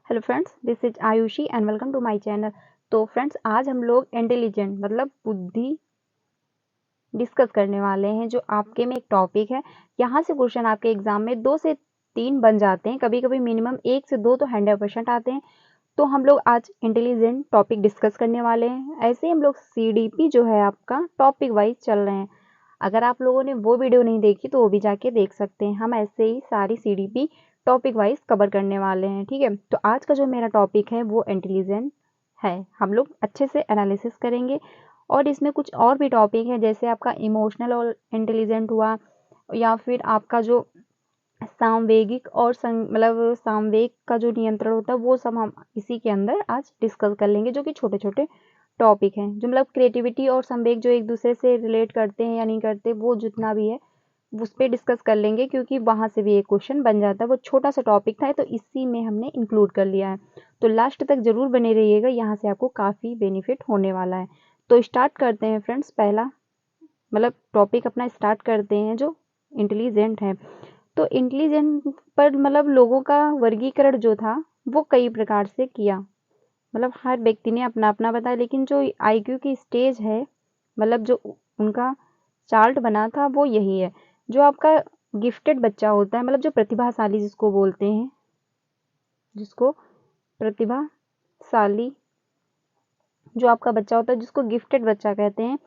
Hello friends, this is Ayushi and welcome to my channel. तो friends, आज हम लोग इंटेलिजेंट मतलब बुद्धि डिस्कस करने वाले हैं। जो आपके में एक टॉपिक है, यहाँ से क्वेश्चन आपके एग्जाम में 2 से 3 बन जाते हैं, कभी कभी मिनिमम 1 से 2 तो 100% आते हैं। तो हम लोग आज इंटेलिजेंट टॉपिक डिस्कस करने वाले हैं। ऐसे ही हम लोग सीडीपी जो है आपका टॉपिक वाइज चल रहे हैं। अगर आप लोगों ने वो वीडियो नहीं देखी तो वो भी जाके देख सकते हैं। हम ऐसे ही सारी सीडीपी टॉपिक वाइज कवर करने वाले हैं, ठीक है। तो आज का जो मेरा टॉपिक है वो इंटेलिजेंट है। हम लोग अच्छे से एनालिसिस करेंगे और इसमें कुछ और भी टॉपिक है, जैसे आपका इमोशनल और इंटेलिजेंट हुआ, या फिर आपका जो सामवेगिक और मतलब सामवेग का जो नियंत्रण होता है, वो सब हम इसी के अंदर आज डिस्कस कर लेंगे, जो कि छोटे छोटे टॉपिक हैं। जो मतलब क्रिएटिविटी और संवेग जो एक दूसरे से रिलेट करते हैं या नहीं करते, वो जितना भी है उस पर डिस्कस कर लेंगे, क्योंकि वहां से भी एक क्वेश्चन बन जाता है। वो छोटा सा टॉपिक था तो इसी में हमने इंक्लूड कर लिया है। तो लास्ट तक जरूर बने रहिएगा, यहाँ से आपको काफ़ी बेनिफिट होने वाला है। तो स्टार्ट करते हैं फ्रेंड्स। पहला मतलब टॉपिक अपना स्टार्ट करते हैं, जो इंटेलिजेंट है। तो इंटेलिजेंट पर मतलब लोगों का वर्गीकरण जो था वो कई प्रकार से किया, मतलब हर व्यक्ति ने अपना अपना बताया। लेकिन जो आईक्यू की स्टेज है, मतलब जो उनका चार्ट बना था, वो यही है। जो आपका गिफ्टेड बच्चा होता है, मतलब जो प्रतिभाशाली जिसको बोलते हैं, जिसको प्रतिभाशाली जो आपका बच्चा होता है, जिसको गिफ्टेड बच्चा कहते हैं,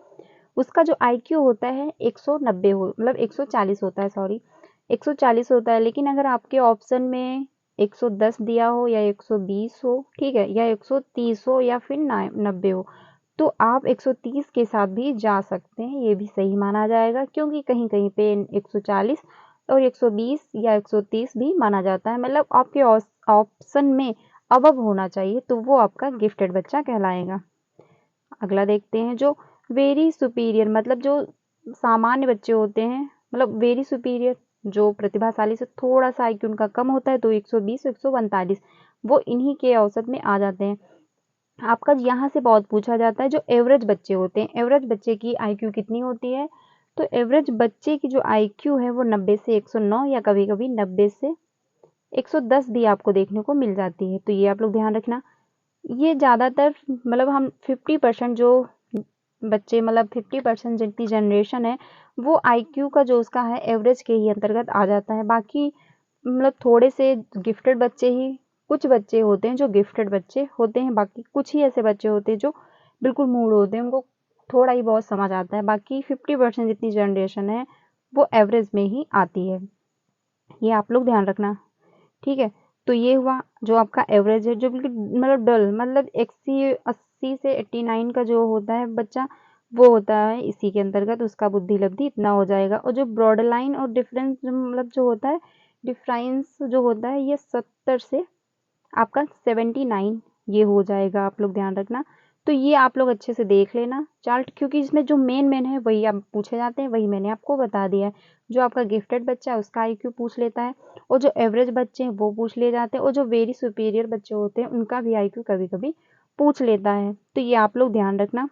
उसका जो आईक्यू होता है 190 हो, मतलब 140 होता है, सॉरी 140 होता है। लेकिन अगर आपके ऑप्शन में 110 दिया हो या 120 हो, ठीक है, या 130 हो या फिर 90 हो, तो आप 130 के साथ भी जा सकते हैं, ये भी सही माना जाएगा। क्योंकि कहीं कहीं पे 140 और 120 या 130 भी माना जाता है, मतलब आपके ऑप्शन में अबव होना चाहिए, तो वो आपका गिफ्टेड बच्चा कहलाएगा। अगला देखते हैं, जो वेरी सुपीरियर मतलब जो सामान्य बच्चे होते हैं, मतलब वेरी सुपीरियर जो प्रतिभाशाली से थोड़ा सा आईक्यू उनका कम होता है, तो 120 145 वो इन्हीं के औसत में आ जाते हैं। आपका यहाँ से बहुत पूछा जाता है, जो एवरेज बच्चे होते हैं, एवरेज बच्चे की आईक्यू कितनी होती है। तो एवरेज बच्चे की जो आईक्यू है वो 90 से 109 या कभी कभी 90 से 110 भी आपको देखने को मिल जाती है। तो ये आप लोग ध्यान रखना। ये ज़्यादातर मतलब हम 50% जो बच्चे, मतलब 50% जितनी जनरेशन है, वो आईक्यू का जो उसका है एवरेज के ही अंतर्गत आ जाता है। बाकी मतलब थोड़े से गिफ्टेड बच्चे ही, कुछ बच्चे होते हैं जो गिफ्टेड बच्चे होते हैं, बाकी कुछ ही ऐसे बच्चे होते हैं जो बिल्कुल मूड होते हैं, उनको थोड़ा ही बहुत समझ आता है। बाकी 50% जितनी जनरेशन है वो एवरेज में ही आती है, ये आप लोग ध्यान रखना, ठीक है। तो ये हुआ जो आपका एवरेज है, जो बिल्कुल मतलब डल, मतलब 80 से 89 का जो होता है बच्चा, वो होता है इसी के अंतर्गत, उसका बुद्धि लब्धि इतना हो जाएगा। और जो ब्रॉड लाइन और डिफरेंस मतलब जो होता है, डिफरेंस जो होता है, ये 70 से आपका 79 ये हो जाएगा, आप लोग ध्यान रखना। तो ये आप लोग अच्छे से देख लेना चार्ट, क्योंकि इसमें जो मेन है वही आप पूछे जाते हैं, वही मैंने आपको बता दिया है। जो आपका गिफ्टेड बच्चा है उसका आईक्यू पूछ लेता है, और जो एवरेज बच्चे हैं वो पूछ ले जाते हैं, और जो वेरी सुपीरियर बच्चे होते हैं उनका भी आईक्यू कभी कभी पूछ लेता है। तो ये आप लोग ध्यान रखना।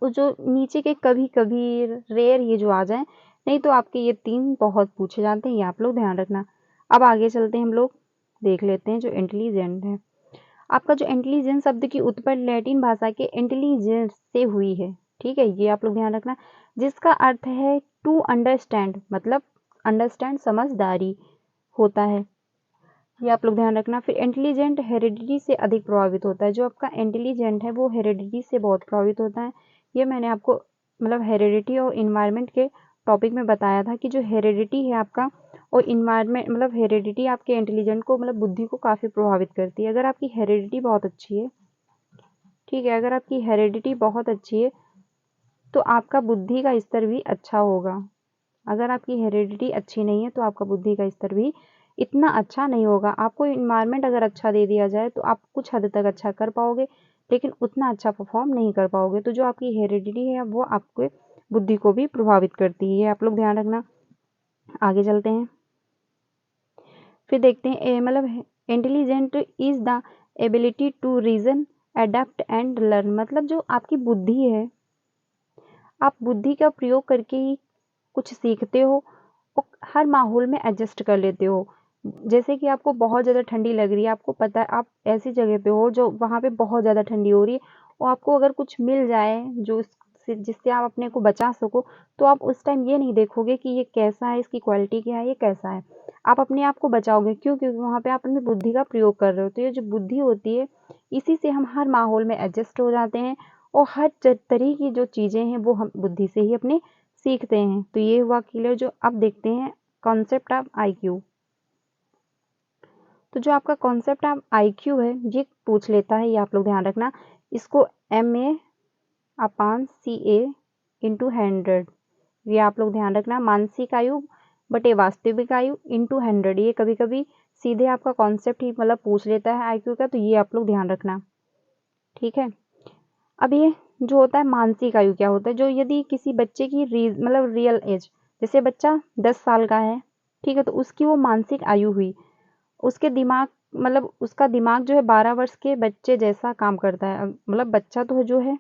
और जो नीचे के कभी कभी रेयर ये जो आ जाए, नहीं तो आपके ये 3 बहुत पूछे जाते हैं, ये आप लोग ध्यान रखना। अब आगे चलते हैं, हम लोग देख लेते हैं जो इंटेलिजेंट है। आपका जो इंटेलिजेंस शब्द की उत्पत्ति लैटिन भाषा के इंटेलिजेंस से हुई है, ठीक है, ये आप लोग ध्यान रखना, जिसका अर्थ है टू अंडरस्टैंड, मतलब अंडरस्टैंड समझदारी होता है, ये आप लोग ध्यान रखना। फिर इंटेलिजेंट हेरिडिटी से अधिक प्रभावित होता है। जो आपका इंटेलिजेंट है वो हेरिडिटी से बहुत प्रभावित होता है। ये मैंने आपको मतलब हेरिडिटी और इन्वायरमेंट के टॉपिक में बताया था, कि जो हेरिडिटी है आपका और इन्वायरमेंट, मतलब हेरिडिटी आपके इंटेलिजेंट को, मतलब बुद्धि को काफ़ी प्रभावित करती है। अगर आपकी हेरिडिटी बहुत अच्छी है, ठीक है, अगर आपकी हेरिडिटी बहुत अच्छी है तो आपका बुद्धि का स्तर भी अच्छा होगा। अगर आपकी हेरिडिटी अच्छी नहीं है तो आपका बुद्धि का स्तर भी इतना अच्छा नहीं होगा। आपको इन्वायरमेंट अगर अच्छा दे दिया जाए तो आप कुछ हद तक अच्छा कर पाओगे, लेकिन उतना अच्छा परफॉर्म नहीं कर पाओगे। तो जो आपकी हेरिडिटी है वो आपके बुद्धि को भी प्रभावित करती है, आप लोग ध्यान रखना। आगे चलते हैं, फिर देखते हैं मतलब intelligent is the ability to reason, adapt and learn, मतलब जो आपकी बुद्धि है, आप बुद्धि का प्रयोग करके ही कुछ सीखते हो और हर माहौल में एडजस्ट कर लेते हो। जैसे कि आपको बहुत ज़्यादा ठंडी लग रही है, आपको पता है आप ऐसी जगह पे हो जो वहाँ पे बहुत ज़्यादा ठंडी हो रही है और आपको अगर कुछ मिल जाए जो जिससे आप अपने को बचा सको, तो आप उस टाइम ये नहीं देखोगे कि ये कैसा है, इसकी क्वालिटी क्या है, ये कैसा है। आप अपने आप को बचाओगे, क्यों? क्योंकि वहाँ पे आप अपनी बुद्धि का प्रयोग कर रहे हो। तो ये जो बुद्धि होती है, इसी से हम हर माहौल में एडजस्ट हो जाते हैं और हर तरह की जो चीज़ें हैं वो हम बुद्धि से ही अपने सीखते हैं। तो ये हुआ क्लियर। जो अब देखते हैं कॉन्सेप्ट ऑफ IQ। तो जो आपका कॉन्सेप्ट ऑफ IQ है, ये पूछ लेता है, ये आप लोग ध्यान रखना। इसको MA/CA × 100, ये आप लोग ध्यान रखना। मानसिक आयु बटे वास्तविक आयु × 100, ये कभी कभी सीधे आपका कॉन्सेप्ट ही मतलब पूछ लेता है IQ का, तो ये आप लोग ध्यान रखना, ठीक है। अब ये जो होता है मानसिक आयु क्या होता है, जो यदि किसी बच्चे की मतलब रियल एज, जैसे बच्चा 10 साल का है, ठीक है, तो उसकी वो मानसिक आयु हुई। उसके दिमाग मतलब उसका दिमाग जो है 12 वर्ष के बच्चे जैसा काम करता है। मतलब बच्चा तो जो है,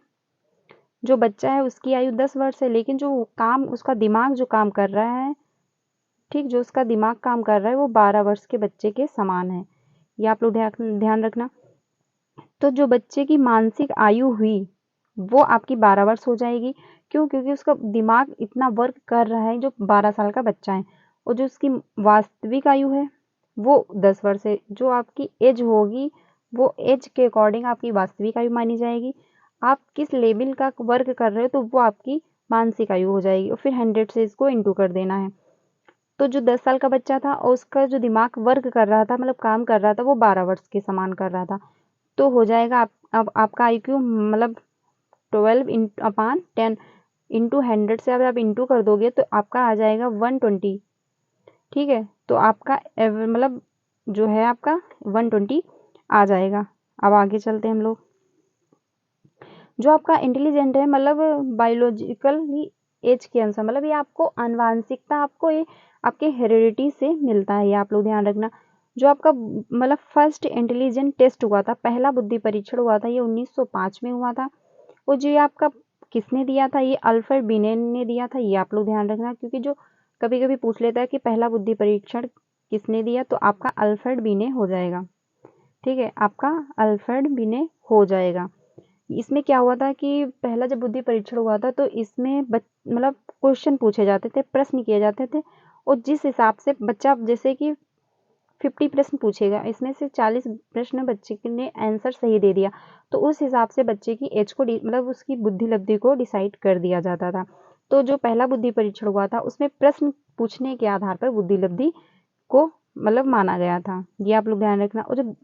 जो बच्चा है उसकी आयु 10 वर्ष है, लेकिन जो काम उसका दिमाग जो काम कर रहा है, ठीक, जो उसका दिमाग काम कर रहा है वो 12 वर्ष के बच्चे के समान है। ये आप लोग ध्यान रखना। तो जो बच्चे की मानसिक आयु हुई वो आपकी 12 वर्ष हो जाएगी। क्यों? क्योंकि उसका दिमाग इतना वर्क कर रहा है जो 12 साल का बच्चा है। और जो उसकी वास्तविक आयु है वो 10 वर्ष है। जो आपकी एज होगी वो एज के अकॉर्डिंग आपकी वास्तविक आयु मानी जाएगी। आप किस लेवल का वर्क कर रहे हो तो वो आपकी मानसिक आयु हो जाएगी। और फिर 100 से इसको इंटू कर देना है। तो जो 10 साल का बच्चा था और उसका जो दिमाग वर्क कर रहा था, मतलब काम कर रहा था, वो 12 वर्ष के समान कर रहा था। तो हो जाएगा अब आपका IQ मतलब 12/10 × 100 से अगर आप इंटू कर दोगे तो आपका आ जाएगा 120, ठीक है। तो आपका मतलब जो है आपका 120 आ जाएगा। अब आगे चलते हैं हम लोग। जो आपका इंटेलिजेंट है मतलब बायोलॉजिकली एज के अनुसार, मतलब ये आपको आनुवांशिकता, आपको ये आपके हेरिडिटी से मिलता है, ये आप लोग ध्यान रखना। जो आपका मतलब फर्स्ट इंटेलिजेंट टेस्ट हुआ था, पहला बुद्धि परीक्षण हुआ था, ये 1905 में हुआ था। और जो ये आपका किसने दिया था, ये अल्फ्रेड बिने ने दिया था, ये आप लोग ध्यान रखना। क्योंकि जो कभी कभी पूछ लेता है कि पहला बुद्धि परीक्षण किसने दिया, तो आपका अल्फ्रेड बिने हो जाएगा, ठीक है, आपका अल्फ्रेड बिने हो जाएगा। इसमें क्या हुआ था कि पहला जब बुद्धि परीक्षण हुआ था तो इसमें मतलब क्वेश्चन पूछे जाते थे, प्रश्न किए जाते थे। और जिस हिसाब से बच्चा, जैसे कि 50 प्रश्न पूछेगा, इसमें से 40 प्रश्न बच्चे ने आंसर सही दे दिया, तो उस हिसाब से बच्चे की एज को मतलब उसकी बुद्धि लब्धि को डिसाइड कर दिया जाता था। तो जो पहला बुद्धि परीक्षण हुआ था उसमें प्रश्न पूछने के आधार पर बुद्धि लब्धि को मतलब माना गया था, ये आप लोग ध्यान रखना। और जो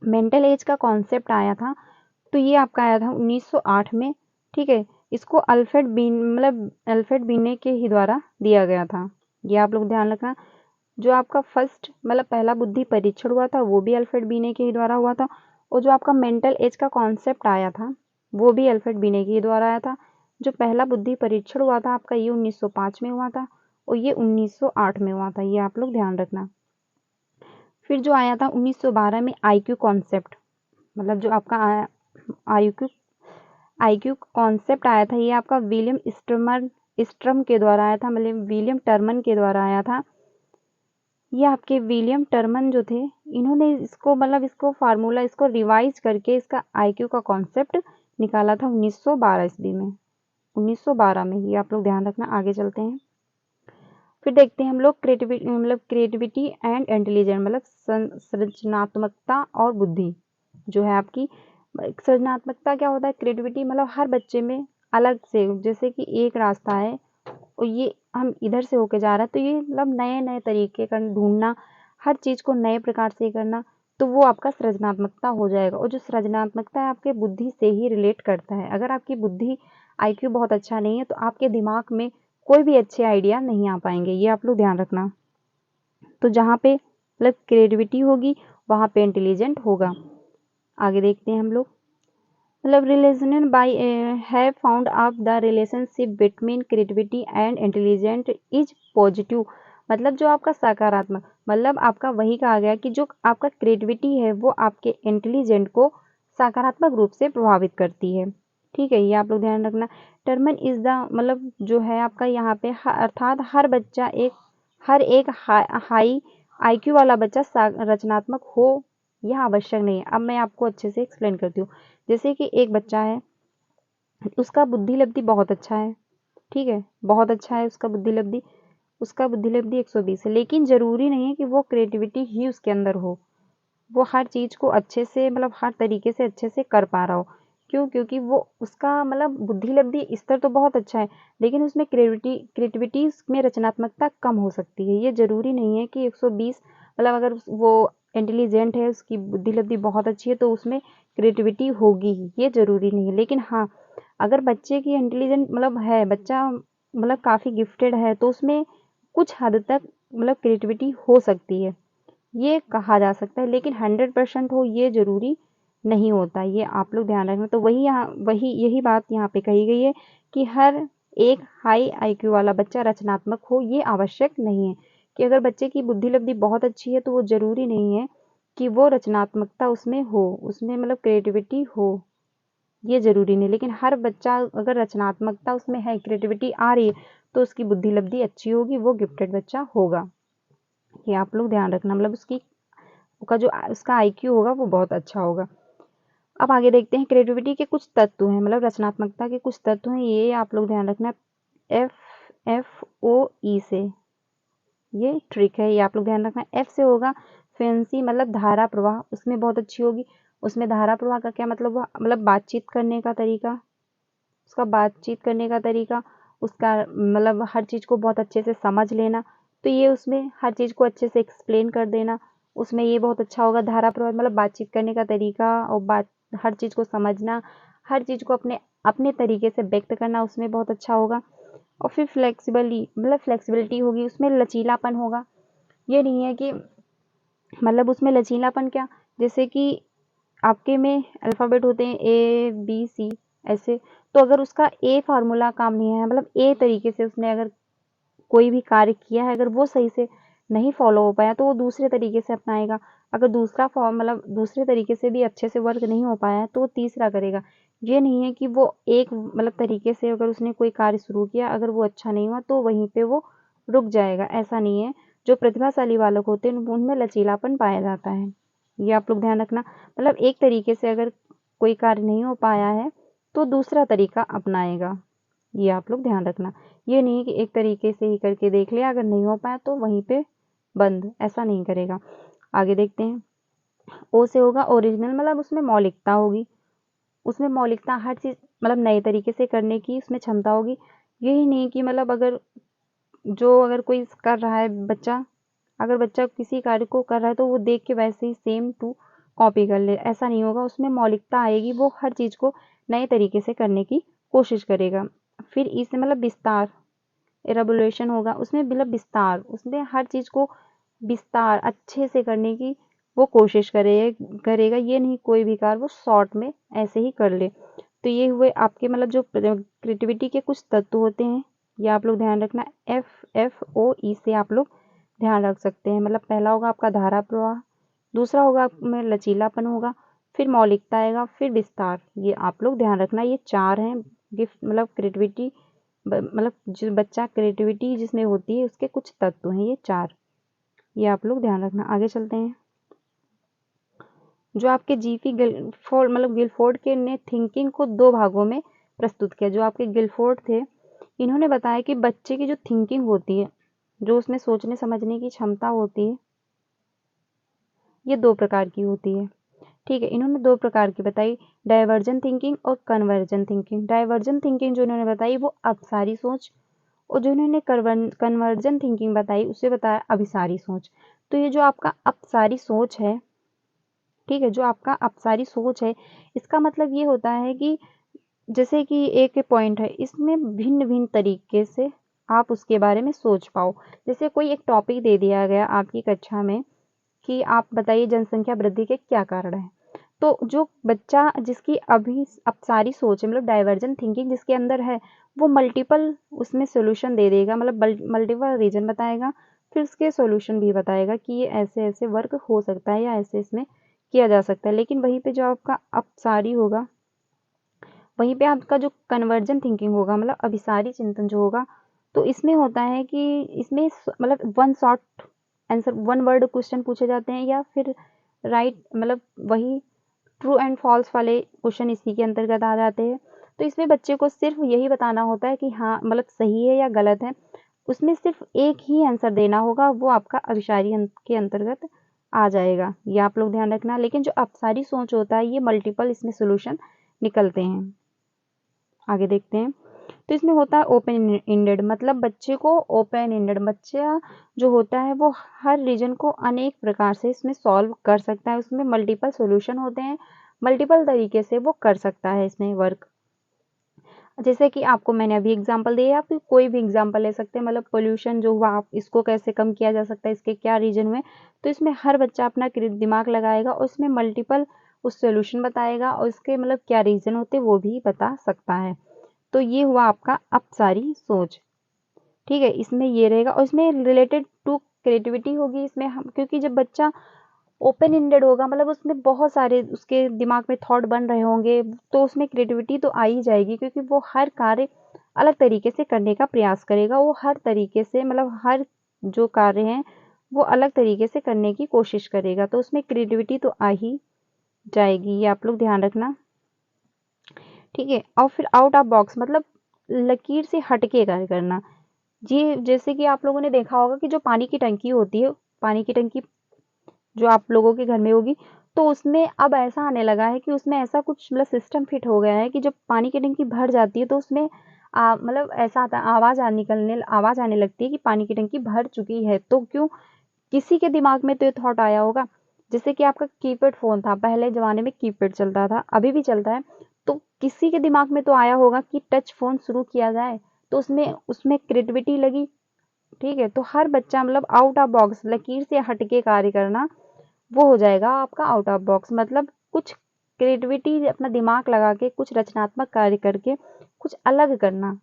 मेंटल एज का कॉन्सेप्ट आया था तो ये आपका आया था 1908 में, ठीक है। इसको अल्फ्रेड बिने के ही द्वारा दिया गया था, ये आप लोग ध्यान रखना। जो आपका फर्स्ट मतलब पहला बुद्धि परीक्षण हुआ था वो भी अल्फ्रेड बिने के ही द्वारा हुआ था। और जो आपका मेंटल एज का कॉन्सेप्ट आया था वो भी अल्फ्रेड बिने के ही द्वारा आया था। जो पहला बुद्धि परीक्षण हुआ था आपका ये 1905 में हुआ था और ये 1908 में हुआ था, ये आप लोग ध्यान रखना। फिर जो आया था 1912 में IQ कॉन्सेप्ट, मतलब जो आपका IQ कॉन्सेप्ट आया था, ये आपका विलियम स्ट्रम के द्वारा आया था, मतलब विलियम टर्मन के द्वारा आया था। ये आपके विलियम टर्मन जो थे, इन्होंने इसको मतलब इसको फार्मूला इसको रिवाइज करके इसका IQ का कॉन्सेप्ट निकाला था 1912 ईस्वी में, 1912 में, ये आप लोग ध्यान रखना। आगे चलते हैं। फिर देखते हैं हम लोग क्रिएटिविटी एंड इंटेलिजेंस, मतलब सृजनात्मकता और बुद्धि जो है आपकी। सृजनात्मकता क्या होता है, क्रिएटिविटी मतलब हर बच्चे में अलग से, जैसे कि एक रास्ता है और ये हम इधर से होके जा रहे हैं, तो ये मतलब नए नए तरीके का ढूंढना, हर चीज़ को नए प्रकार से करना, तो वो आपका सृजनात्मकता हो जाएगा। और जो सृजनात्मकता है आपके बुद्धि से ही रिलेट करता है। अगर आपकी बुद्धि IQ बहुत अच्छा नहीं है तो आपके दिमाग में कोई भी अच्छे आइडिया नहीं आ पाएंगे, ये आप लोग ध्यान रखना। तो जहाँ पे मतलब क्रिएटिविटी होगी वहाँ पे इंटेलिजेंट होगा। आगे देखते हैं हम लोग। मतलब relational by have found out the relationship between creativity and intelligent is positive. मतलब जो आपका सकारात्मक, मतलब आपका वही कहा गया कि जो आपका क्रिएटिविटी है वो आपके इंटेलिजेंट को सकारात्मक रूप से प्रभावित करती है, ठीक है, ये आप लोग ध्यान रखना। टर्मन इज द मतलब जो है आपका यहाँ पे अर्थात हर बच्चा हर एक हाई आईक्यू वाला बच्चा रचनात्मक हो यह आवश्यक नहीं है। अब मैं आपको अच्छे से एक्सप्लेन करती हूँ। जैसे कि एक बच्चा है, उसका बुद्धि लब्धि बहुत अच्छा है, ठीक है, बहुत अच्छा है उसका बुद्धि लब्धि 120 है, लेकिन ज़रूरी नहीं है कि वो क्रिएटिविटी ही उसके अंदर हो, वो हर चीज़ को अच्छे से मतलब हर तरीके से अच्छे से कर पा रहा हो। क्यों? क्योंकि वो उसका मतलब बुद्धि लब्धि स्तर तो बहुत अच्छा है, लेकिन उसमें क्रिएटिविटी में रचनात्मकता कम हो सकती है। ये ज़रूरी नहीं है कि 120 मतलब अगर वो इंटेलिजेंट है, उसकी बुद्धि लब्धि बहुत अच्छी है तो उसमें क्रिएटिविटी होगी ही, ये ज़रूरी नहीं है। लेकिन हाँ, अगर बच्चे की इंटेलिजेंट मतलब है, बच्चा मतलब काफ़ी गिफ्टेड है, तो उसमें कुछ हद तक मतलब क्रिएटिविटी हो सकती है, ये कहा जा सकता है, लेकिन 100% हो ये ज़रूरी नहीं होता, ये आप लोग ध्यान रखना। तो वही यही बात यहाँ पे कही गई है कि हर एक हाई आईक्यू वाला बच्चा रचनात्मक हो ये आवश्यक नहीं है, कि अगर बच्चे की बुद्धि लब्धि बहुत अच्छी है तो वो ज़रूरी नहीं है कि वो रचनात्मकता उसमें हो, उसमें मतलब क्रिएटिविटी हो, ये ज़रूरी नहीं। लेकिन हर बच्चा अगर रचनात्मकता उसमें है, क्रिएटिविटी आ रही है, तो उसकी बुद्धि लब्धि अच्छी होगी, वो गिफ्टेड बच्चा होगा। ये आप लोग ध्यान रखना, मतलब उसका आईक्यू होगा वो बहुत अच्छा होगा। अब आगे देखते हैं क्रिएटिविटी के कुछ तत्व हैं, मतलब रचनात्मकता के कुछ तत्व हैं, ये आप लोग ध्यान रखना। FFOE से ये ट्रिक है, ये आप लोग ध्यान रखना। F से होगा फ्लुएंसी, मतलब धारा प्रवाह, उसमें बहुत अच्छी होगी। उसमें धारा प्रवाह का क्या मतलब हुआ? मतलब बातचीत करने का तरीका, उसका बातचीत करने का तरीका, उसका मतलब हर चीज़ को बहुत अच्छे से समझ लेना, तो ये उसमें हर चीज़ को अच्छे से एक्सप्लेन कर देना, उसमें ये बहुत अच्छा होगा। धारा प्रवाह मतलब बातचीत करने का तरीका और हर चीज़ को समझना, हर चीज़ को अपने अपने तरीके से व्यक्त करना, उसमें बहुत अच्छा होगा। और फिर फ्लेक्सिबिलिटी होगी, उसमें लचीलापन होगा। ये नहीं है कि मतलब उसमें लचीलापन क्या, जैसे कि आपके में अल्फ़ाबेट होते हैं ABC ऐसे, तो अगर उसका ए फार्मूला काम नहीं है, मतलब ए तरीके से उसने अगर कोई भी कार्य किया है, अगर वो सही से नहीं फॉलो हो पाया तो वो दूसरे तरीके से अपनाएगा। अगर दूसरा फॉर्म मतलब दूसरे तरीके से भी अच्छे से वर्क नहीं हो पाया है तो वो तीसरा करेगा। ये नहीं है कि वो एक मतलब तरीके से अगर उसने कोई कार्य शुरू किया, अगर वो अच्छा नहीं हुआ तो वहीं पे वो रुक जाएगा, ऐसा नहीं है। जो प्रतिभाशाली बालक होते हैं उनमें लचीलापन पाया जाता है, ये आप लोग ध्यान रखना। मतलब एक तरीके से अगर कोई कार्य नहीं हो पाया है तो दूसरा तरीका अपनाएगा, ये आप लोग ध्यान रखना। ये नहीं कि एक तरीके से ही करके देख लिया, अगर नहीं हो पाया तो वहीं पे बंद, ऐसा नहीं करेगा। आगे देखते हैं। ओ से होगा ओरिजिनल, मतलब उसमें मौलिकता होगी, उसमें मौलिकता हर चीज़ मतलब नए तरीके से करने की उसमें क्षमता होगी। यही नहीं कि मतलब अगर कोई कर रहा है बच्चा, अगर बच्चा किसी कार्य को कर रहा है तो वो देख के वैसे ही सेम टू कॉपी कर ले, ऐसा नहीं होगा। उसमें मौलिकता आएगी, वो हर चीज़ को नए तरीके से करने की कोशिश करेगा। फिर इससे मतलब विस्तार, एलाबोरेशन होगा, उसमें मतलब विस्तार, उसमें हर चीज़ को विस्तार अच्छे से करने की वो कोशिश करेगा। ये नहीं कोई भी कार्य वो शॉर्ट में ऐसे ही कर ले। तो ये हुए आपके मतलब जो क्रिएटिविटी के कुछ तत्व होते हैं, ये आप लोग ध्यान रखना। FFOE से आप लोग ध्यान रख सकते हैं। मतलब पहला होगा आपका धारा प्रवाह, दूसरा होगा आप में लचीलापन होगा, फिर मौलिकता आएगा, फिर विस्तार, ये आप लोग ध्यान रखना। ये 4 हैं गिफ्ट मतलब क्रिएटिविटी मतलब जो बच्चा क्रिएटिविटी जिसमें होती है उसके कुछ तत्व हैं ये 4, ये आप लोग ध्यान रखना। आगे चलते हैं। जो आपके जीपी गिलफोर्ड मतलब गिलफोर्ड के ने थिंकिंग को 2 भागों में प्रस्तुत किया। जो आपके गिलफोर्ड थे, इन्होंने बताया कि बच्चे की जो थिंकिंग होती है, जो उसमें सोचने समझने की क्षमता होती है, ये 2 प्रकार की होती है, ठीक है। इन्होंने 2 प्रकार की बताई, डाइवर्जन थिंकिंग और कन्वर्जन थिंकिंग। डाइवर्जन थिंकिंग जो इन्होंने बताई वो अपसारी सोच, और जो इन्होंने कन्वर्जन थिंकिंग बताई उसे बताया अभिसारी सोच। तो ये जो आपका अपसारी सोच है, ठीक है, जो आपका अपसारी सोच है, इसका मतलब ये होता है कि जैसे कि एक पॉइंट है, इसमें भिन्न भिन्न तरीके से आप उसके बारे में सोच पाओ। जैसे कोई एक टॉपिक दे दिया गया आपकी कक्षा में कि आप बताइए जनसंख्या वृद्धि के क्या कारण हैं। तो जो बच्चा जिसकी अभी अपसारी सोच है मतलब डाइवर्जन थिंकिंग जिसके अंदर है, वो मल्टीपल उसमें सॉल्यूशन दे देगा, मतलब मल्टीपल रीजन बताएगा, फिर उसके सॉल्यूशन भी बताएगा कि ये ऐसे ऐसे वर्क हो सकता है या ऐसे इसमें किया जा सकता है। लेकिन वहीं पे जो आपका अपसारी होगा, वहीं पे आपका जो कन्वर्जन थिंकिंग होगा मतलब अभिसारी चिंतन जो होगा, तो इसमें होता है कि इसमें मतलब one shot answer 1 word question पूछे जाते हैं, या फिर राइट मतलब वही ट्रू एंड फॉल्स वाले क्वेश्चन इसी के अंतर्गत आ जाते हैं। तो इसमें बच्चे को सिर्फ यही बताना होता है कि हाँ मतलब सही है या गलत है, उसमें सिर्फ एक ही आंसर देना होगा, वो आपका अभिसारी के अंतर्गत आ जाएगा, ये आप लोग ध्यान रखना। लेकिन जो अपसारी सोच होता है ये मल्टीपल इसमें सोल्यूशन निकलते हैं। आगे देखते हैं। तो इसमें होता है ओपन एंडेड, मतलब बच्चे को ओपन एंडेड बच्चा जो होता है वो हर रीजन को अनेक प्रकार से इसमें सॉल्व कर सकता है, उसमें मल्टीपल सॉल्यूशन होते हैं, मल्टीपल तरीके से वो कर सकता है इसमें वर्क। जैसे कि आपको मैंने अभी एग्जांपल दिया, आप कोई भी एग्जांपल ले सकते हैं, मतलब पोल्यूशन जो हुआ आप इसको कैसे कम किया जा सकता है, इसके क्या रीजन हुए। तो इसमें हर बच्चा अपना दिमाग लगाएगा और इसमें मल्टीपल उस सोल्यूशन बताएगा और इसके मतलब क्या रीजन होते वो भी बता सकता है। तो ये हुआ आपका अपसारी सोच, ठीक है, इसमें ये रहेगा। और इसमें रिलेटेड टू क्रिएटिविटी होगी इसमें हम, क्योंकि जब बच्चा ओपन एंडेड होगा मतलब उसमें बहुत सारे उसके दिमाग में थॉट बन रहे होंगे, तो उसमें क्रिएटिविटी तो आ ही जाएगी, क्योंकि वो हर कार्य अलग तरीके से करने का प्रयास करेगा, वो हर तरीके से मतलब हर जो कार्य हैं वो अलग तरीके से करने की कोशिश करेगा, तो उसमें क्रिएटिविटी तो आ ही जाएगी, ये आप लोग ध्यान रखना, ठीक है। और फिर आउट ऑफ बॉक्स मतलब लकीर से हटके कार्य करना, जी जैसे कि आप लोगों ने देखा होगा कि जो पानी की टंकी होती है, पानी की टंकी जो आप लोगों के घर में होगी, तो उसमें अब ऐसा आने लगा है कि उसमें ऐसा कुछ मतलब सिस्टम फिट हो गया है कि जब पानी की टंकी भर जाती है तो उसमें मतलब ऐसा आता है, आवाज़ आने लगती है कि पानी की टंकी भर चुकी है। तो क्यों, किसी के दिमाग में तो ये थॉट आया होगा, जैसे कि आपका कीपैड फ़ोन था, पहले ज़माने में कीपैड चलता था, अभी भी चलता है, तो किसी के दिमाग में तो आया होगा कि टच फ़ोन शुरू किया जाए, तो उसमें उसमें क्रिएटिविटी लगी, ठीक है। तो हर बच्चा मतलब आउट ऑफ बॉक्स लकीर से हटके कार्य करना, वो हो जाएगा आपका आउट ऑफ बॉक्स, मतलब कुछ क्रिएटिविटी अपना दिमाग लगा के कुछ रचनात्मक कार्य करके कुछ अलग करना,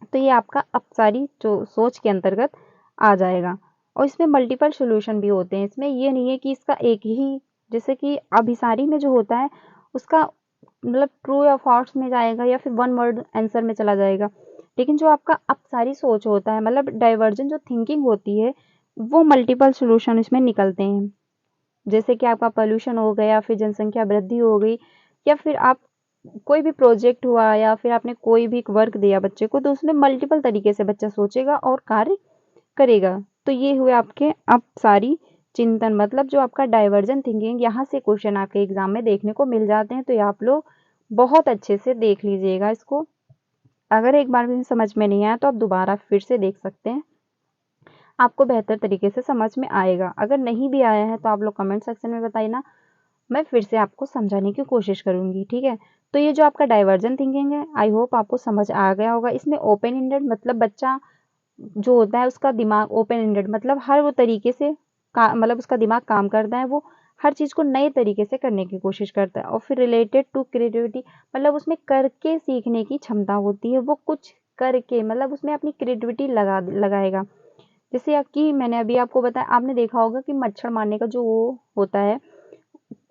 तो ये आपका अपसारी जो सोच के अंतर्गत आ जाएगा। और इसमें मल्टीपल सॉल्यूशन भी होते हैं, इसमें ये नहीं है कि इसका एक ही, जैसे कि अभिसारी में जो होता है उसका मतलब ट्रू या फॉल्स में जाएगा या फिर 1 वर्ड आंसर में चला जाएगा, लेकिन जो आपका अपसारी सोच होता है मतलब डाइवर्जेंट जो थिंकिंग होती है, वो मल्टीपल सॉल्यूशन इसमें निकलते हैं। जैसे कि आपका पोल्यूशन हो गया, फिर जनसंख्या वृद्धि हो गई, या फिर आप कोई भी प्रोजेक्ट हुआ, या फिर आपने कोई भी वर्क दिया बच्चे को, तो उसमें मल्टीपल तरीके से बच्चा सोचेगा और कार्य करेगा। तो ये हुए आपके अपसारी चिंतन, मतलब जो आपका डाइवर्जेंट थिंकिंग, यहाँ से क्वेश्चन आपके एग्जाम में देखने को मिल जाते हैं, तो ये आप लोग बहुत अच्छे से देख लीजिएगा इसको। अगर एक बार भी समझ में नहीं आया तो आप दोबारा फिर से देख सकते हैं, आपको बेहतर तरीके से समझ में आएगा। अगर नहीं भी आया है तो आप लोग कमेंट सेक्शन में बताइए ना, मैं फिर से आपको समझाने की कोशिश करूंगी, ठीक है। तो ये जो आपका डाइवर्जेंट थिंकिंग है, आई होप आपको समझ आ गया होगा। इसमें ओपन एंडेड मतलब बच्चा जो होता है उसका दिमाग ओपन एंडेड मतलब हर वो तरीके से मतलब उसका दिमाग काम करता है, वो हर चीज़ को नए तरीके से करने की कोशिश करता है। और फिर रिलेटेड टू क्रिएटिविटी मतलब उसमें करके सीखने की क्षमता होती है, वो कुछ करके मतलब उसमें अपनी क्रिएटिविटी लगाएगा। जैसे कि मैंने अभी आपको बताया, आपने देखा होगा कि मच्छर मारने का जो वो होता है,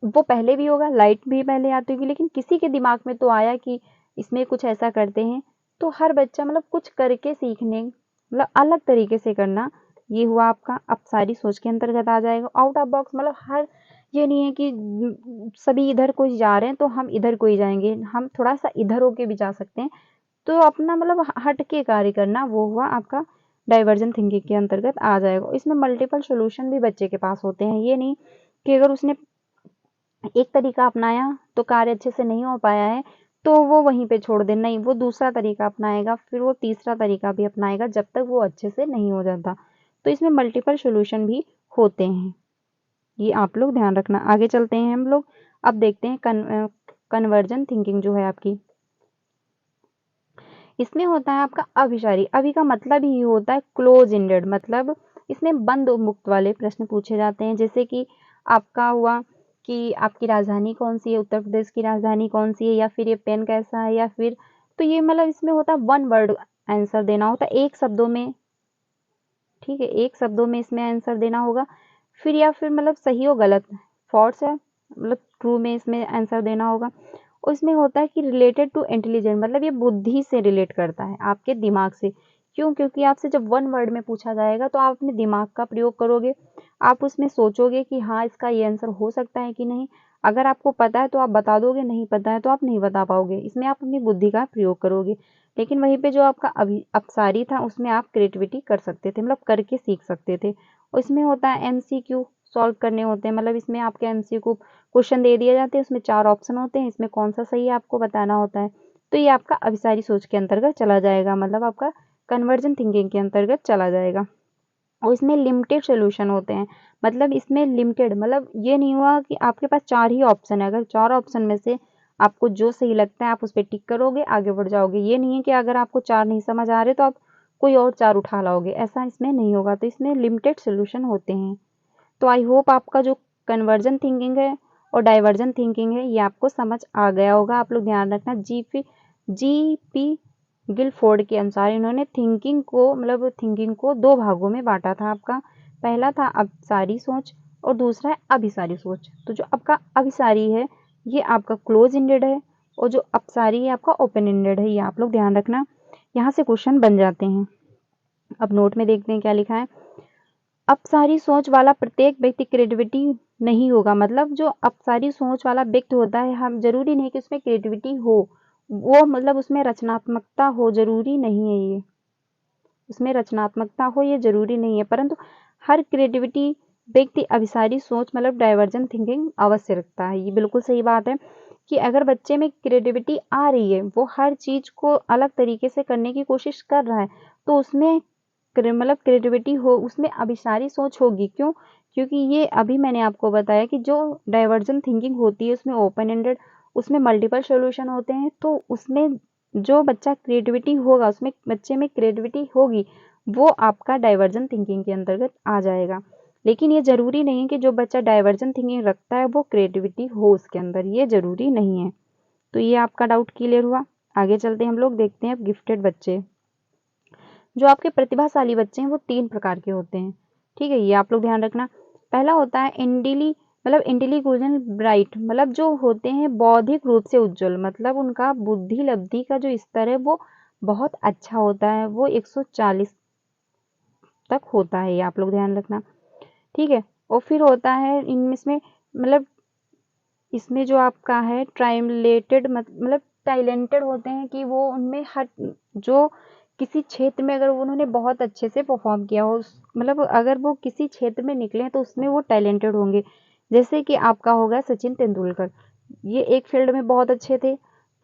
वो पहले भी होगा, लाइट भी पहले आती होगी, लेकिन किसी के दिमाग में तो आया कि इसमें कुछ ऐसा करते हैं। तो हर बच्चा मतलब कुछ करके सीखने मतलब अलग तरीके से करना, ये हुआ आपका अपसारी सोच के अंतर्गत आ जाएगा। आउट ऑफ बॉक्स मतलब हर, ये नहीं है कि सभी इधर को ही जा रहे हैं तो हम इधर को ही जाएंगे, हम थोड़ा सा इधर होके भी जा सकते हैं, तो अपना मतलब हट के कार्य करना, वो हुआ आपका डाइवर्जेंट थिंकिंग के अंतर्गत आ जाएगा। इसमें मल्टीपल सॉल्यूशन भी बच्चे के पास होते हैं, ये नहीं कि अगर उसने एक तरीका अपनाया तो कार्य अच्छे से नहीं हो पाया है तो वो वहीं पे छोड़ दे, नहीं वो दूसरा तरीका अपनाएगा, फिर वो तीसरा तरीका भी अपनाएगा जब तक वो अच्छे से नहीं हो जाता। तो इसमें मल्टीपल सॉल्यूशन भी होते हैं, ये आप लोग ध्यान रखना। आगे चलते हैं हम लोग, अब देखते हैं कन्वर्जन थिंकिंग जो है आपकी। इसमें होता है आपका अभिसारी, अभी का मतलब ही होता है क्लोज एंडेड, मतलब इसमें बंद मुक्त वाले प्रश्न पूछे जाते हैं। जैसे कि आपका हुआ कि आपकी राजधानी कौन सी है, उत्तर प्रदेश की राजधानी कौन सी है, या फिर ये पेन कैसा है, या फिर, तो ये मतलब इसमें होता है 1 वर्ड आंसर देना होता है, एक शब्दों में, ठीक है, एक शब्दों में इसमें आंसर देना होगा। फिर या फिर मतलब सही हो गलत, फॉल्स है मतलब ट्रू में इसमें आंसर देना होगा। और इसमें होता है कि रिलेटेड टू इंटेलिजेंट मतलब ये बुद्धि से रिलेट करता है, आपके दिमाग से, क्यों? क्योंकि आपसे जब वन वर्ड में पूछा जाएगा तो आप अपने दिमाग का प्रयोग करोगे, आप उसमें सोचोगे कि हाँ इसका ये आंसर हो सकता है कि नहीं। अगर आपको पता है तो आप बता दोगे, नहीं पता है तो आप नहीं बता पाओगे। इसमें आप अपनी बुद्धि का प्रयोग करोगे। लेकिन वहीं पे जो आपका अपसारी था उसमें आप क्रिएटिविटी कर सकते थे, मतलब करके सीख सकते थे। और इसमें होता है MCQ सॉल्व करने होते हैं, मतलब इसमें आपके MCQ क्वेश्चन दे दिए जाते हैं, उसमें 4 ऑप्शन होते हैं, इसमें कौन सा सही है आपको बताना होता है। तो ये आपका अभिसारी सोच के अंतर्गत चला जाएगा, मतलब आपका कन्वर्जन थिंकिंग के अंतर्गत चला जाएगा। और इसमें लिमिटेड सोल्यूशन होते हैं, मतलब इसमें लिमिटेड, मतलब ये नहीं हुआ कि आपके पास 4 ही ऑप्शन है, अगर 4 ऑप्शन में से आपको जो सही लगता है आप उस पर टिक करोगे, आगे बढ़ जाओगे। ये नहीं है कि अगर आपको 4 नहीं समझ आ रहे तो आप कोई और 4 उठा लाओगे, ऐसा इसमें नहीं होगा। तो इसमें लिमिटेड सोल्यूशन होते हैं। तो आई होप आपका जो कन्वर्जन थिंकिंग है और डाइवर्जन थिंकिंग है ये आपको समझ आ गया होगा। आप लोग ध्यान रखना, GP गिलफोर्ड के अनुसार इन्होंने थिंकिंग को 2 भागों में बांटा था आपका। पहला था अपसारी सोच और दूसरा है अभिसारी सोच। तो जो आपका अभिसारी है ये आपका क्लोज एंडेड है और जो अपसारी है आपका ओपन एंडेड है। ये आप लोग ध्यान रखना, यहाँ से क्वेश्चन बन जाते हैं। अब नोट में देखते हैं क्या लिखा है। अपसारी सोच वाला प्रत्येक व्यक्ति क्रिएटिविटी नहीं होगा, मतलब जो अपसारी सोच वाला व्यक्ति होता है, हम जरूरी नहीं कि उसमें क्रिएटिविटी हो, वो मतलब उसमें रचनात्मकता हो, जरूरी नहीं है ये, उसमें रचनात्मकता हो ये जरूरी नहीं है, परंतु हर क्रिएटिविटी व्यक्ति अभिसारी सोच मतलब डाइवर्जन थिंकिंग अवश्य रखता है। ये बिल्कुल सही बात है कि अगर बच्चे में क्रिएटिविटी आ रही है, वो हर चीज को अलग तरीके से करने की कोशिश कर रहा है, तो उसमें मतलब क्रिएटिविटी हो, उसमें अभिसारी सोच होगी। क्यों? क्योंकि ये अभी मैंने आपको बताया कि जो डाइवर्जन थिंकिंग होती है उसमें ओपन एंडेड, उसमें मल्टीपल सॉल्यूशन होते हैं। तो उसमें जो बच्चा क्रिएटिविटी होगा, उसमें बच्चे में क्रिएटिविटी होगी, वो आपका डाइवर्जन थिंकिंग के अंतर्गत आ जाएगा। लेकिन ये जरूरी नहीं है कि जो बच्चा डाइवर्जन थिंकिंग रखता है वो क्रिएटिविटी हो उसके अंदर, ये जरूरी नहीं है। तो ये आपका डाउट क्लियर हुआ। आगे चलते हैं, हम लोग देखते हैं अब गिफ्टेड बच्चे। जो आपके प्रतिभाशाली बच्चे हैं वो 3 प्रकार के होते हैं, ठीक है, ये आप लोग ध्यान रखना। पहला होता है इंटेलिजेंट ब्राइट, मतलब जो होते हैं बौद्धिक रूप से उज्जवल, मतलब उनका बुद्धि लब्धि का जो स्तर है वो बहुत अच्छा होता है, वो 140 तक होता है, ये आप लोग ध्यान रखना, ठीक है। और फिर होता है इसमें मतलब इसमें जो आपका है ट्राइलेटेड, मतलब टैलेंटेड होते हैं कि वो उनमें हर जो किसी क्षेत्र में अगर उन्होंने बहुत अच्छे से परफॉर्म किया हो, मतलब अगर वो किसी क्षेत्र में निकले तो उसमें वो टैलेंटेड होंगे। जैसे कि आपका होगा सचिन तेंदुलकर, ये एक फील्ड में बहुत अच्छे थे।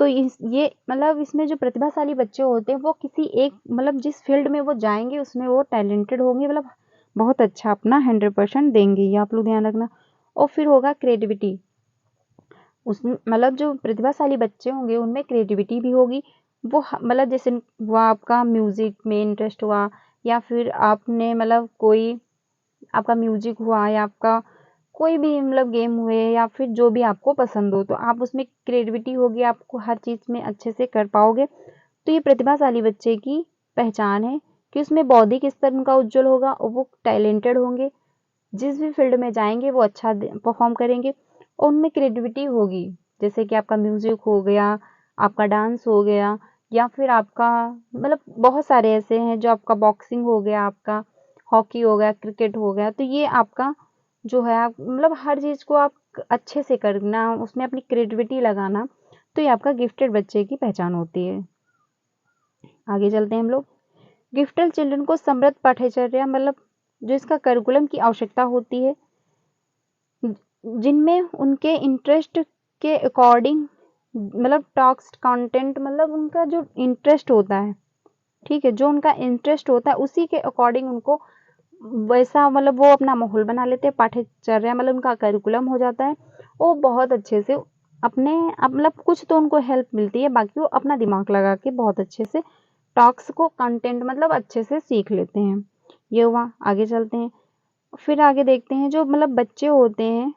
तो ये मतलब इसमें जो प्रतिभाशाली बच्चे होते हैं वो किसी एक मतलब जिस फील्ड में वो जाएंगे उसमें वो टैलेंटेड होंगे, मतलब बहुत अच्छा अपना 100% देंगे, ये आप लोग ध्यान रखना। और फिर होगा क्रिएटिविटी, उसमें मतलब जो प्रतिभाशाली बच्चे होंगे उनमें क्रिएटिविटी भी होगी। वो मतलब जैसे हुआ आपका म्यूजिक में इंटरेस्ट हुआ, या फिर आपने मतलब कोई आपका म्यूजिक हुआ, या आपका कोई भी मतलब गेम हुए, या फिर जो भी आपको पसंद हो, तो आप उसमें क्रिएटिविटी होगी, आपको हर चीज़ में अच्छे से कर पाओगे। तो ये प्रतिभाशाली बच्चे की पहचान है कि उसमें बौद्धिक स्तर उनका उज्जवल होगा और वो टैलेंटेड होंगे, जिस भी फील्ड में जाएंगे वो अच्छा परफॉर्म करेंगे और उनमें क्रिएटिविटी होगी। जैसे कि आपका म्यूजिक हो गया, आपका डांस हो गया, या फिर आपका मतलब बहुत सारे ऐसे हैं, जो आपका बॉक्सिंग हो गया, आपका हॉकी हो गया, क्रिकेट हो गया। तो ये आपका जो है आप मतलब हर चीज़ को आप अच्छे से करना, उसमें अपनी क्रिएटिविटी लगाना, तो ये आपका गिफ्टेड बच्चे की पहचान होती है। आगे चलते हैं हम लोग। गिफ्टेड चिल्ड्रन को समृद्ध पाठ्यचर्या मतलब जो इसका करिकुलम की आवश्यकता होती है, जिनमें उनके इंटरेस्ट के अकॉर्डिंग मतलब टॉक्स कंटेंट, मतलब उनका जो इंटरेस्ट होता है, ठीक है, जो उनका इंटरेस्ट होता है उसी के अकॉर्डिंग उनको वैसा मतलब वो अपना माहौल बना लेते हैं, पाठ्यचर्या मतलब उनका करिकुलम हो जाता है। वो बहुत अच्छे से अपने मतलब कुछ तो उनको हेल्प मिलती है, बाकी वो अपना दिमाग लगा के बहुत अच्छे से टॉक्स को कंटेंट मतलब अच्छे से सीख लेते हैं। ये हुआ। आगे चलते हैं, फिर आगे देखते हैं जो मतलब बच्चे होते हैं,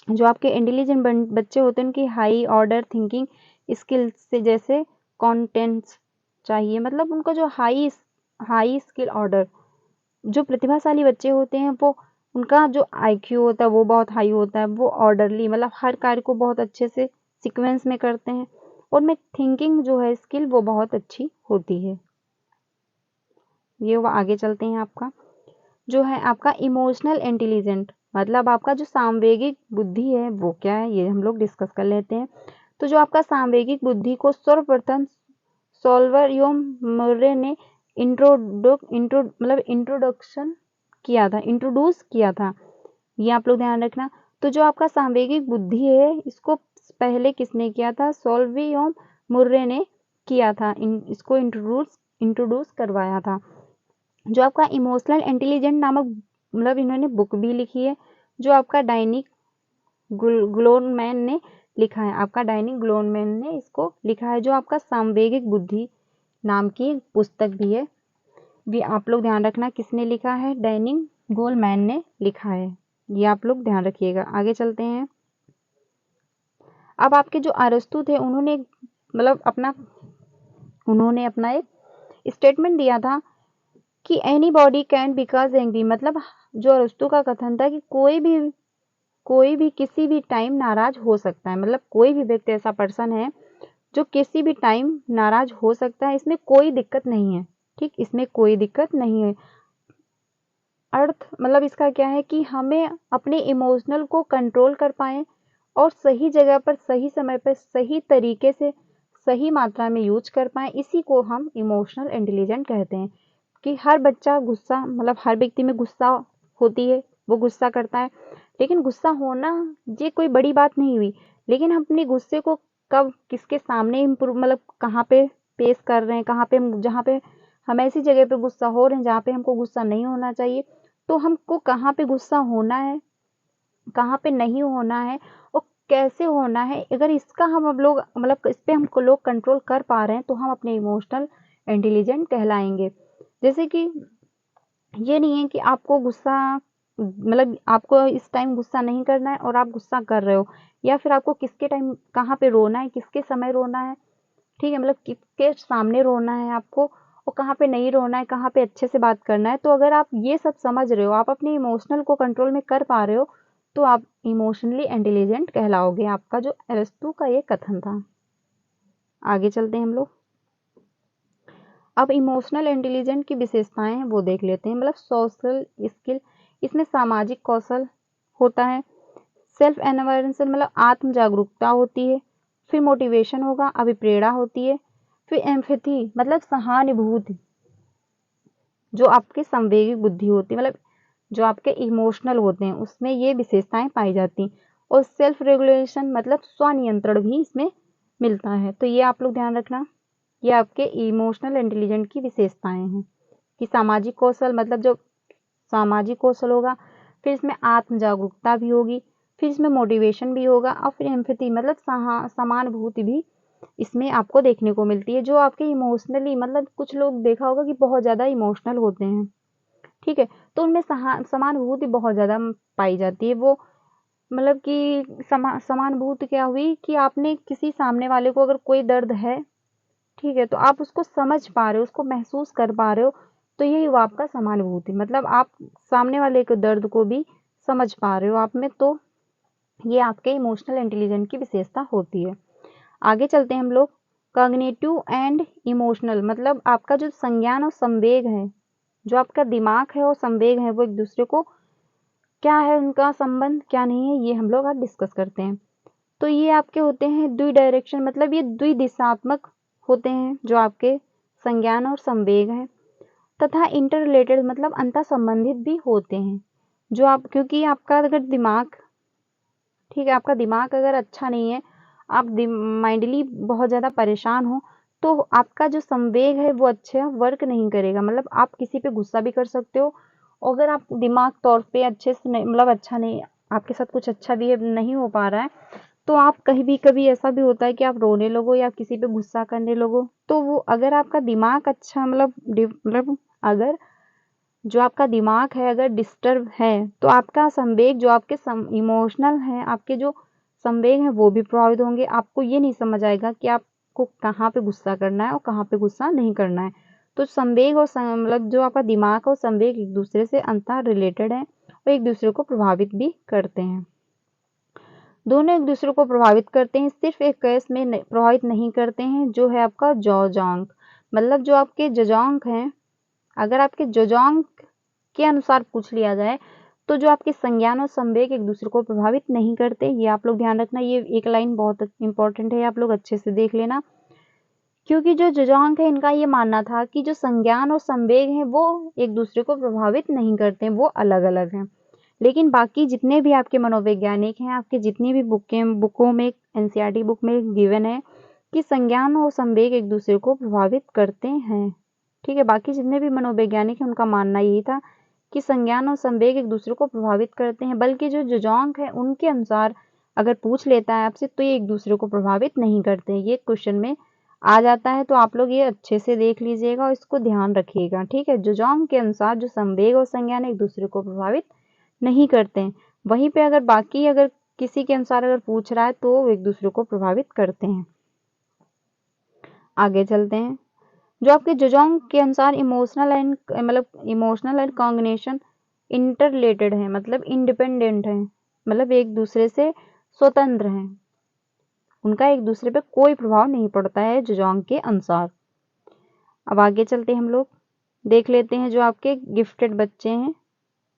जो आपके इंटेलिजेंट बच्चे होते हैं, उनकी हाई ऑर्डर थिंकिंग स्किल्स से जैसे कॉन्टेंट्स चाहिए, मतलब उनका जो हाई स्किल ऑर्डर, जो प्रतिभाशाली बच्चे होते हैं वो उनका जो IQ होता है वो बहुत हाई होता है, वो ऑर्डरली मतलब हर कार्य को बहुत अच्छे से सीक्वेंस में करते हैं, और उनमें थिंकिंग जो है स्किल वो बहुत अच्छी होती है। ये हुआ। आगे चलते हैं। आपका जो है आपका इमोशनल इंटेलिजेंट, मतलब आपका जो सांवेगिक बुद्धि है वो क्या है, ये हम लोग डिस्कस कर लेते हैं। तो जो आपका सांवेगिक बुद्धि को सर्वप्रथम सोल्वेरियो मुर्रे ने इंट्रोड्यूस किया था। ये आप लोग ध्यान रखना। तो जो आपका सांवेगिक बुद्धि है इसको पहले किसने किया था, सोल्वियो मुर्रे ने किया था, इसको इंट्रोड्यूस करवाया था। जो आपका इमोशनल इंटेलिजेंट नामक मतलब इन्होंने बुक भी लिखी है, जो आपका डाइनिक ग्लोनमैन ने लिखा है। आपका डाइनिक ग्लोनमैन ने इसको लिखा है। जो आपका सांवेगिक बुद्धि नाम की पुस्तक भी है, भी आप लोग ध्यान रखना किसने लिखा है, डाइनिक गोलमैन ने लिखा है। ये आप लोग ध्यान रखिएगा। आगे चलते हैं। अब आपके जो अरस्तु थे उन्होंने अपना एक स्टेटमेंट दिया था कि any body can because angry, मतलब जो अरस्तु का कथन था कि कोई भी किसी भी टाइम नाराज हो सकता है, मतलब कोई भी व्यक्ति ऐसा पर्सन है जो किसी भी टाइम नाराज हो सकता है, इसमें कोई दिक्कत नहीं है। ठीक, इसमें कोई दिक्कत नहीं है। अर्थ मतलब इसका क्या है कि हमें अपने इमोशनल को कंट्रोल कर पाएं और सही जगह पर सही समय पर सही तरीके से सही मात्रा में यूज कर पाएं, इसी को हम इमोशनल इंटेलिजेंट कहते हैं। कि हर बच्चा गुस्सा मतलब हर व्यक्ति में गुस्सा होती है, वो गुस्सा करता है, लेकिन गुस्सा होना ये कोई बड़ी बात नहीं हुई, लेकिन हम अपने गुस्से को कब किसके सामने इम्प्रूव मतलब कहाँ पे पेश कर रहे हैं, कहाँ पे जहाँ पे हम ऐसी जगह पे गुस्सा हो रहे हैं जहाँ पे हमको गुस्सा नहीं होना चाहिए, तो हमको कहाँ पे गुस्सा होना है, कहाँ पे नहीं होना है और कैसे होना है, अगर इसका हम अब लोग मतलब इस पे हम लोग कंट्रोल कर पा रहे हैं तो हम अपने इमोशनल इंटेलिजेंट कहलाएंगे। जैसे कि ये नहीं है कि आपको गुस्सा मतलब आपको इस टाइम गुस्सा नहीं करना है और आप गुस्सा कर रहे हो, या फिर आपको किसके टाइम कहाँ पे रोना है, किसके समय रोना है, ठीक है, मतलब किसके सामने रोना है आपको और कहाँ पे नहीं रोना है, कहाँ पे अच्छे से बात करना है। तो अगर आप ये सब समझ रहे हो, आप अपने इमोशनल को कंट्रोल में कर पा रहे हो, तो आप इमोशनली इंटेलिजेंट कहलाओगे। आपका जो अरस्तु का ये कथन था। आगे चलते हैं हम लोग। अब इमोशनल इंटेलिजेंट की विशेषताएं हैं वो देख लेते हैं। मतलब सोशल स्किल, इसमें सामाजिक कौशल होता है। सेल्फ एनवायरमेंट मतलब आत्म जागरूकता होती है। फिर मोटिवेशन होगा, अभिप्रेरणा होती है। फिर एम्पैथी मतलब सहानुभूति, जो आपके संवेगी बुद्धि होती है, मतलब जो आपके इमोशनल होते हैं उसमें ये विशेषताएं पाई जाती। और सेल्फ रेगुलेशन मतलब स्वनियंत्रण भी इसमें मिलता है। तो ये आप लोग ध्यान रखना, ये आपके इमोशनल इंटेलिजेंट की विशेषताएं हैं। कि सामाजिक कौशल मतलब जो सामाजिक कौशल होगा, फिर इसमें आत्म जागरूकता भी होगी, फिर इसमें मोटिवेशन भी होगा और फिर एम्पैथी मतलब समानुभूति भी इसमें आपको देखने को मिलती है। जो आपके इमोशनली मतलब कुछ लोग देखा होगा कि बहुत ज़्यादा इमोशनल होते हैं, ठीक है, तो उनमें समानुभूति बहुत ज़्यादा पाई जाती है। वो मतलब कि समानुभूति क्या हुई कि आपने किसी सामने वाले को अगर कोई दर्द है, ठीक है, तो आप उसको समझ पा रहे हो, उसको महसूस कर पा रहे हो, तो यही हुआ आपका समानुभूति। मतलब आप सामने वाले के दर्द को भी समझ पा रहे हो आप में, तो ये आपके इमोशनल इंटेलिजेंस की विशेषता होती है। आगे चलते हैं हम लोग। कॉग्निटिव एंड इमोशनल मतलब आपका जो संज्ञान और संवेग है, जो आपका दिमाग है और संवेग है, वो एक दूसरे को क्या है, उनका संबंध क्या नहीं है, ये हम लोग आज डिस्कस करते हैं। तो ये आपके होते हैं द्वि डायरेक्शन मतलब ये द्विदिशात्मक होते हैं, जो आपके संज्ञान और संवेग हैं, तथा इंटर रिलेटेड मतलब अंतर संबंधित भी होते हैं। जो आप क्योंकि आपका अगर दिमाग, ठीक है, आपका दिमाग अगर अच्छा नहीं है, आप माइंडली बहुत ज़्यादा परेशान हो, तो आपका जो संवेग है वो अच्छा वर्क नहीं करेगा। मतलब आप किसी पे गुस्सा भी कर सकते हो, अगर आप दिमाग तौर पे अच्छे से नहीं मतलब अच्छा नहीं, आपके साथ कुछ अच्छा बिहेव नहीं हो पा रहा है, तो आप कहीं भी कभी ऐसा भी होता है कि आप रोने लगो या किसी पे गुस्सा करने लगो। तो वो अगर आपका दिमाग अच्छा मतलब अगर जो आपका दिमाग है अगर डिस्टर्ब है, तो आपका संवेग जो आपके इमोशनल हैं, आपके जो संवेग हैं वो भी प्रभावित होंगे। आपको ये नहीं समझ आएगा कि आपको कहाँ पे गुस्सा करना है और कहाँ पे गुस्सा नहीं करना है। तो संवेग और मतलब जो आपका दिमाग और संवेग एक दूसरे से अंतर रिलेटेड है और एक दूसरे को प्रभावित भी करते हैं। दोनों एक दूसरे को प्रभावित करते हैं, सिर्फ एक केस में प्रभावित नहीं करते हैं, जो है आपका जॉजांग मतलब जो आपके जजांग हैं, अगर आपके जोजोंग के अनुसार पूछ लिया जाए तो जो आपके संज्ञान और संवेग एक दूसरे को प्रभावित नहीं करते, ये आप लोग ध्यान रखना। ये एक लाइन बहुत इंपॉर्टेंट है, आप लोग अच्छे से देख लेना, क्योंकि जो जोजोंग है इनका ये मानना था कि जो संज्ञान और संवेग हैं वो एक दूसरे को प्रभावित नहीं करते, वो अलग अलग हैं। लेकिन बाकी जितने भी आपके मनोवैज्ञानिक हैं, आपके जितनी भी बुकों में, एनसीईआरटी बुक में गिवन है कि संज्ञान और संवेग एक दूसरे को प्रभावित करते हैं। ठीक है, बाकी जितने भी मनोवैज्ञानिक हैं उनका मानना यही था कि संज्ञान और संवेग एक दूसरे को प्रभावित करते हैं, बल्कि जो जोजोंग है उनके अनुसार अगर पूछ लेता है आपसे तो ये एक दूसरे को प्रभावित नहीं करते हैं। ये क्वेश्चन में आ जाता है, तो आप लोग ये अच्छे से देख लीजिएगा और इसको ध्यान रखिएगा। ठीक है, जोजोंग के अनुसार जो संवेग और संज्ञान एक दूसरे को प्रभावित नहीं करते हैं। वहीं पे अगर बाकी अगर किसी के अनुसार अगर पूछ रहा है तो वो एक दूसरे को प्रभावित करते हैं। आगे चलते हैं। जो आपके जोजोंग के अनुसार emotional and cognition inter related है, मतलब इंडिपेंडेंट है, मतलब एक दूसरे से स्वतंत्र हैं, उनका एक दूसरे पे कोई प्रभाव नहीं पड़ता है जोजोंग के अनुसार। अब आगे चलते हैं, हम लोग देख लेते हैं जो आपके गिफ्टेड बच्चे हैं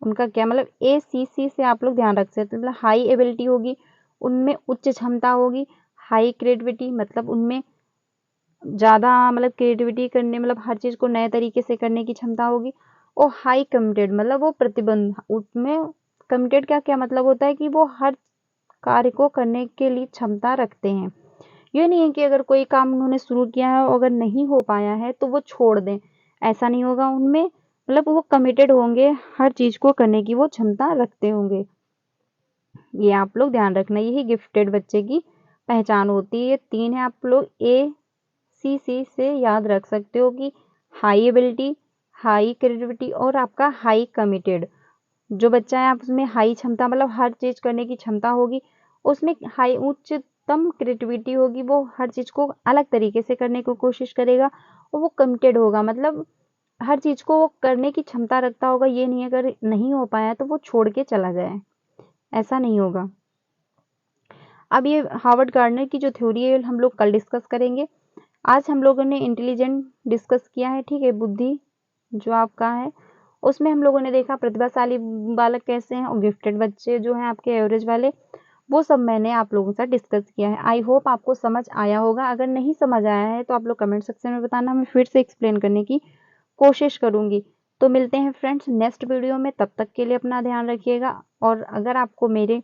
उनका क्या, मतलब ACC से आप लोग ध्यान रख सकते हैं, मतलब हाई एबिलिटी होगी, उनमें उच्च क्षमता होगी, हाई क्रिएटिविटी मतलब उनमें ज़्यादा मतलब क्रिएटिविटी करने, मतलब हर चीज़ को नए तरीके से करने की क्षमता होगी, और हाई कमिटेड मतलब वो प्रतिबंध, उसमें कमिटेड का क्या मतलब होता है कि वो हर कार्य को करने के लिए क्षमता रखते हैं। ये नहीं है कि अगर कोई काम उन्होंने शुरू किया है और अगर नहीं हो पाया है तो वो छोड़ दें, ऐसा नहीं होगा उनमें, मतलब वो कमिटेड होंगे, हर चीज़ को करने की वो क्षमता रखते होंगे। ये आप लोग ध्यान रखना, यही गिफ्टेड बच्चे की पहचान होती है। ये 3 है, आप लोग ACC से याद रख सकते हो कि हाई एबिलिटी, हाई क्रिएटिविटी और आपका हाई कमिटेड। जो बच्चा है आप उसमें हाई क्षमता मतलब हर चीज़ करने की क्षमता होगी, उसमें हाई उच्चतम क्रिएटिविटी होगी, वो हर चीज़ को अलग तरीके से करने की कोशिश करेगा, और वो कमिटेड होगा, मतलब हर चीज़ को वो करने की क्षमता रखता होगा। ये नहीं अगर नहीं हो पाया तो वो छोड़ के चला जाए, ऐसा नहीं होगा। अब ये हार्वर्ड गार्डनर की जो थ्योरी है हम लोग कल डिस्कस करेंगे। आज हम लोगों ने इंटेलिजेंट डिस्कस किया है, ठीक है, बुद्धि जो आपका है उसमें हम लोगों ने देखा प्रतिभाशाली बालक कैसे हैं और गिफ्टेड बच्चे जो हैं आपके एवरेज वाले, वो सब मैंने आप लोगों के साथ डिस्कस किया है। आई होप आपको समझ आया होगा। अगर नहीं समझ आया है तो आप लोग कमेंट सेक्शन में बताना, मैं फिर से एक्सप्लेन करने की कोशिश करूंगी। तो मिलते हैं फ्रेंड्स नेक्स्ट वीडियो में, तब तक के लिए अपना ध्यान रखिएगा। और अगर आपको मेरे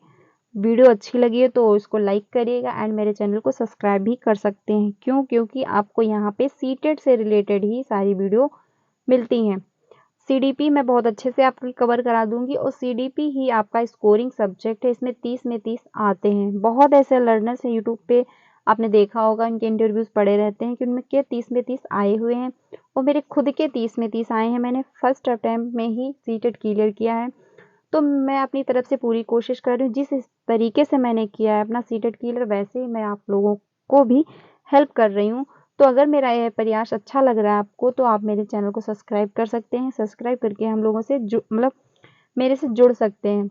वीडियो अच्छी लगी है तो इसको लाइक करिएगा एंड मेरे चैनल को सब्सक्राइब भी कर सकते हैं। क्यों? क्योंकि आपको यहाँ पे सीटेट से रिलेटेड ही सारी वीडियो मिलती हैं। CDP मैं बहुत अच्छे से आपकी कवर करा दूंगी, और CDP ही आपका स्कोरिंग सब्जेक्ट है, इसमें 30 में 30 आते हैं। बहुत ऐसे लर्नर्स हैं यूट्यूब पे, आपने देखा होगा, इनके इंटरव्यूज पड़े रहते हैं कि उनमें के 30 में 30 आए हुए हैं, और मेरे खुद के 30 में 30 आए हैं। मैंने फर्स्ट अटैम्प्ट में ही सीटेट क्लियर किया है, तो मैं अपनी तरफ से पूरी कोशिश कर रही हूँ, जिस तरीके से मैंने किया है अपना सीटेट क्लियर, वैसे ही मैं आप लोगों को भी हेल्प कर रही हूँ। तो अगर मेरा यह प्रयास अच्छा लग रहा है आपको तो आप मेरे चैनल को सब्सक्राइब कर सकते हैं, सब्सक्राइब करके हम लोगों से मतलब मेरे से जुड़ सकते हैं।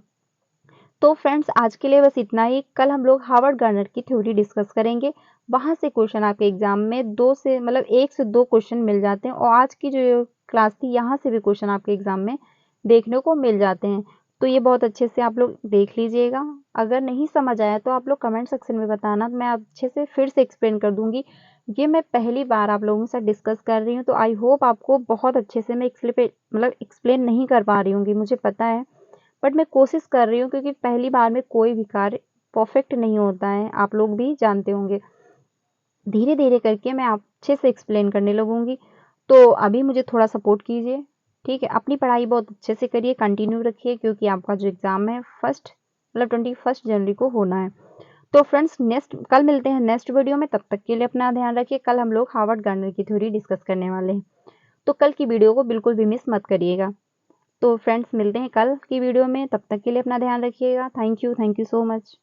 तो फ्रेंड्स आज के लिए बस इतना ही। कल हम लोग हार्वर्ड गार्डनर की थ्योरी डिस्कस करेंगे, वहां से क्वेश्चन आपके एग्जाम में 2 से मतलब 1 से 2 क्वेश्चन मिल जाते हैं, और आज की जो क्लास थी यहाँ से भी क्वेश्चन आपके एग्जाम में देखने को मिल जाते हैं। तो ये बहुत अच्छे से आप लोग देख लीजिएगा। अगर नहीं समझ आया तो आप लोग कमेंट सेक्शन में बताना, मैं अच्छे से फिर से एक्सप्लेन कर दूंगी। ये मैं पहली बार आप लोगों के साथ डिस्कस कर रही हूँ, तो आई होप आपको बहुत अच्छे से मैं एक्सप्लेन नहीं कर पा रही हूँगी, मुझे पता है, बट मैं कोशिश कर रही हूँ, क्योंकि पहली बार में कोई भी कार्य परफेक्ट नहीं होता है, आप लोग भी जानते होंगे। धीरे धीरे करके मैं अच्छे से एक्सप्लेन करने लगूंगी, तो अभी मुझे थोड़ा सपोर्ट कीजिए, ठीक है। अपनी पढ़ाई बहुत अच्छे से करिए, कंटिन्यू रखिए, क्योंकि आपका जो एग्ज़ाम है 21 जनवरी को होना है। तो फ्रेंड्स कल मिलते हैं नेक्स्ट वीडियो में, तब तक के लिए अपना ध्यान रखिए। कल हम लोग हार्वर्ड गार्डनर की थ्योरी डिस्कस करने वाले हैं, तो कल की वीडियो को बिल्कुल भी मिस मत करिएगा। तो फ्रेंड्स मिलते हैं कल की वीडियो में, तब तक के लिए अपना ध्यान रखिएगा। Thank you so much.